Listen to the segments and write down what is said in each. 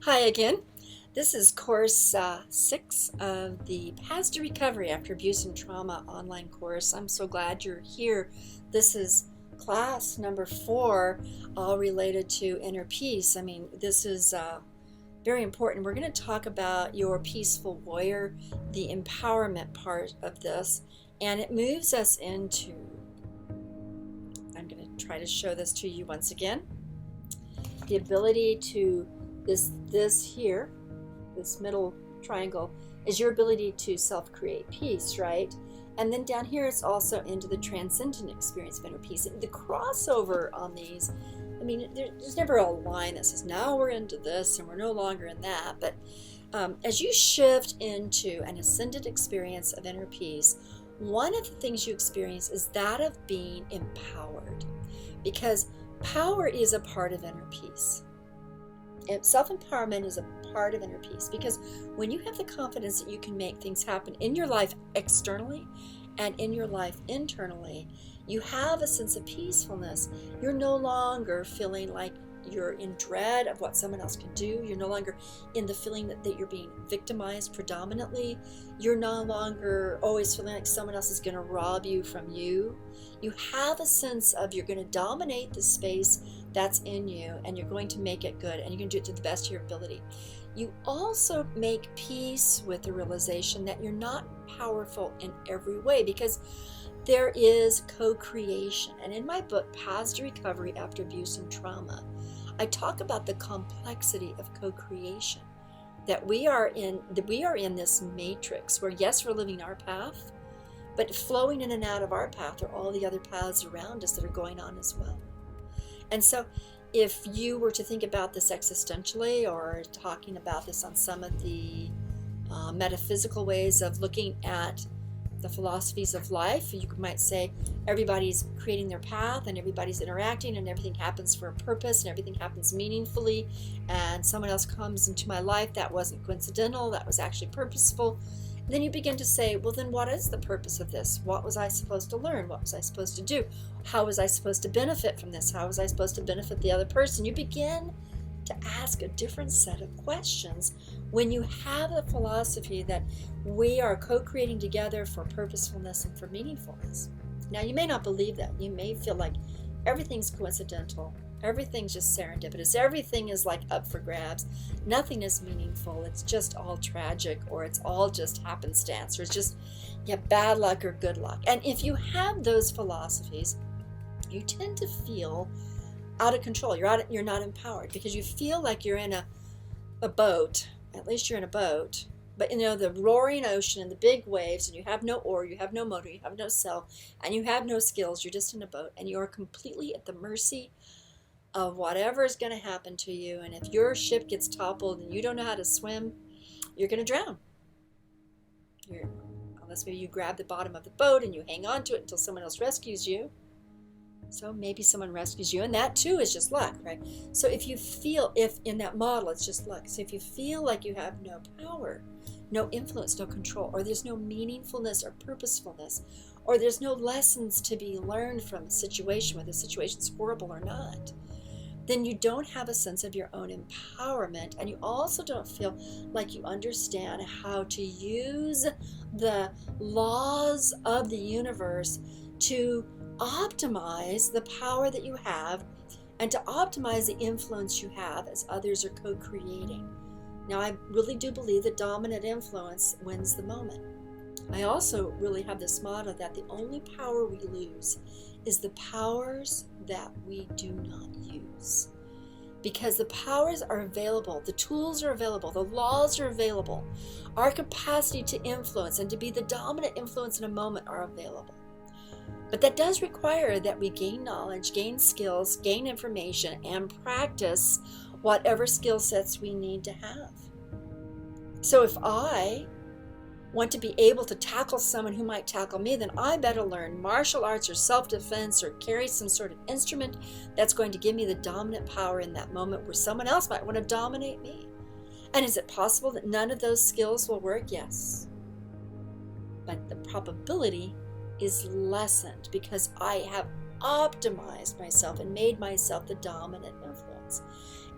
Hi again. This is course 6 of the Paths to Recovery After Abuse and Trauma online course. I'm so glad you're here. This is class number 4, all related to inner peace. This is very important. We're going to talk about your peaceful warrior, the empowerment part of this, and it moves us into, I'm going to try to show this to you once again, the ability to this here, this middle triangle, is your ability to self-create peace, right? And then down here it's also into the transcendent experience of inner peace. The crossover on these, there's never a line that says now we're into this and we're no longer in that, but as you shift into an ascended experience of inner peace, one of the things you experience is that of being empowered, because power is a part of inner peace. Self-empowerment is a part of inner peace, because when you have the confidence that you can make things happen in your life externally and in your life internally, you have a sense of peacefulness. You're no longer feeling like you're in dread of what someone else can do. You're no longer in the feeling that you're being victimized predominantly. You're no longer always feeling like someone else is going to rob you from you. You have a sense of you're going to dominate the space that's in you, and you're going to make it good, and you're going to do it to the best of your ability. You also make peace with the realization that you're not powerful in every way, because there is co-creation. And in my book, Paths to Recovery After Abuse and Trauma, I talk about the complexity of co-creation, that we are in this matrix where, yes, we're living our path, but flowing in and out of our path are all the other paths around us that are going on as well. And so if you were to think about this existentially, or talking about this on some of the metaphysical ways of looking at the philosophies of life, you might say everybody's creating their path and everybody's interacting and everything happens for a purpose and everything happens meaningfully, and someone else comes into my life that wasn't coincidental, that was actually purposeful. And then you begin to say, well, then what is the purpose of this? What was I supposed to learn? What was I supposed to do? How was I supposed to benefit from this? How was I supposed to benefit the other person? You begin to ask a different set of questions when you have the philosophy that we are co-creating together for purposefulness and for meaningfulness. Now, you may not believe that. You may feel like everything's coincidental, everything's just serendipitous, everything is like up for grabs, nothing is meaningful, it's just all tragic, or it's all just happenstance, or it's just bad luck or good luck. And if you have those philosophies, you tend to feel out of control. You're not empowered, because you feel like you're in a boat. At least you're in a boat, but the roaring ocean and the big waves, and you have no oar, you have no motor, you have no sail, and you have no skills. You're just in a boat, and you're completely at the mercy of whatever is going to happen to you. And if your ship gets toppled and you don't know how to swim, you're going to drown. Unless maybe you grab the bottom of the boat and you hang on to it until someone else rescues you. So maybe someone rescues you, and that too is just luck, right? So if in that model it's just luck, so if you feel like you have no power, no influence, no control, or there's no meaningfulness or purposefulness, or there's no lessons to be learned from a situation, whether the situation's horrible or not, then you don't have a sense of your own empowerment, and you also don't feel like you understand how to use the laws of the universe to optimize the power that you have and to optimize the influence you have as others are co-creating. Now, I really do believe that dominant influence wins the moment. I also really have this motto that the only power we lose is the powers that we do not use. Because the powers are available, the tools are available, the laws are available, our capacity to influence and to be the dominant influence in a moment are available. But that does require that we gain knowledge, gain skills, gain information, and practice whatever skill sets we need to have. So if I want to be able to tackle someone who might tackle me, then I better learn martial arts or self-defense or carry some sort of instrument that's going to give me the dominant power in that moment where someone else might want to dominate me. And is it possible that none of those skills will work? Yes. But the probability is lessened because I have optimized myself and made myself the dominant influence.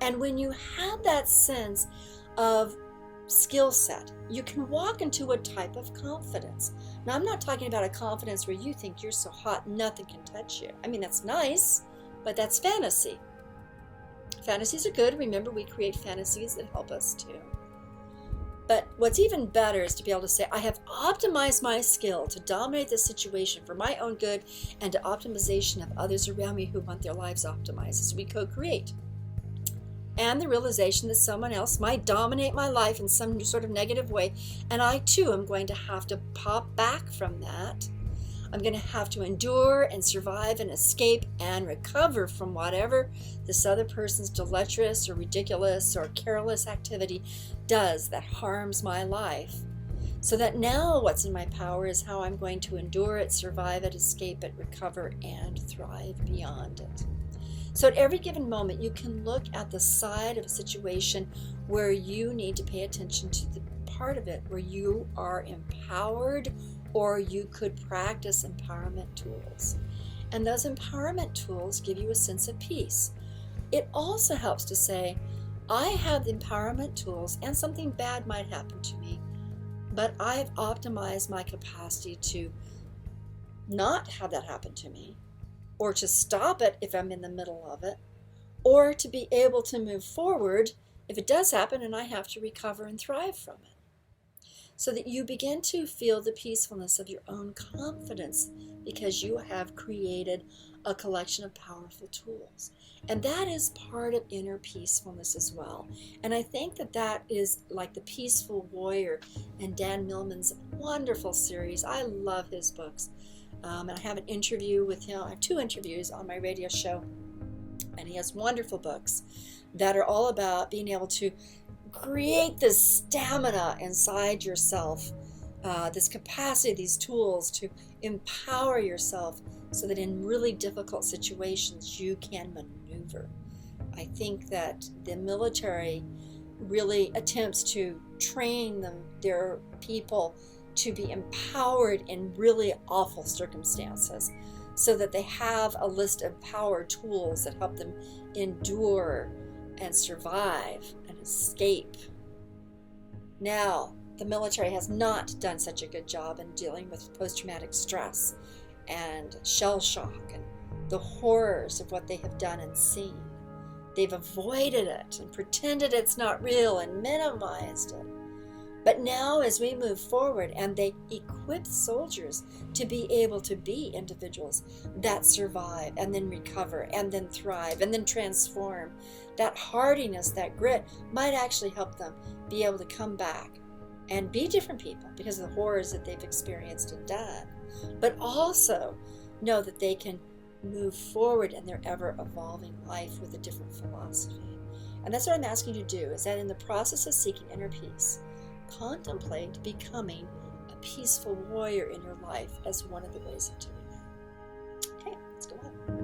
And when you have that sense of skill set, you can walk into a type of confidence. Now, I'm not talking about a confidence where you think you're so hot nothing can touch you. I mean, that's nice, but that's fantasy. Fantasies are good. Remember, we create fantasies that help us too. But what's even better is to be able to say, I have optimized my skill to dominate this situation for my own good and to optimization of others around me who want their lives optimized as we co-create. And the realization that someone else might dominate my life in some sort of negative way, and I too am going to have to pop back from that. I'm going to have to endure and survive and escape and recover from whatever this other person's deleterious or ridiculous or careless activity does that harms my life. So that now what's in my power is how I'm going to endure it, survive it, escape it, recover, and thrive beyond it. So at every given moment, you can look at the side of a situation where you need to pay attention to the part of it where you are empowered, or you could practice empowerment tools. And those empowerment tools give you a sense of peace. It also helps to say, I have the empowerment tools and something bad might happen to me, but I've optimized my capacity to not have that happen to me, or to stop it if I'm in the middle of it, or to be able to move forward if it does happen and I have to recover and thrive from it. So that you begin to feel the peacefulness of your own confidence because you have created a collection of powerful tools. And that is part of inner peacefulness as well. And I think that that is like the Peaceful Warrior and Dan Millman's wonderful series. I love his books. And I have an interview with him. I have 2 interviews on my radio show. And he has wonderful books that are all about being able to create this stamina inside yourself, this capacity, these tools to empower yourself so that in really difficult situations you can maneuver. I think that the military really attempts to train their people to be empowered in really awful circumstances so that they have a list of power tools that help them endure and survive and escape. Now, the military has not done such a good job in dealing with post-traumatic stress and shell shock and the horrors of what they have done and seen. They've avoided it and pretended it's not real and minimized it. But now as we move forward and they equip soldiers to be able to be individuals that survive and then recover and then thrive and then transform, that hardiness, that grit might actually help them be able to come back and be different people because of the horrors that they've experienced and done. But also know that they can move forward in their ever-evolving life with a different philosophy. And that's what I'm asking you to do, is that in the process of seeking inner peace, contemplate becoming a peaceful warrior in your life as one of the ways of doing that. Okay, let's go on.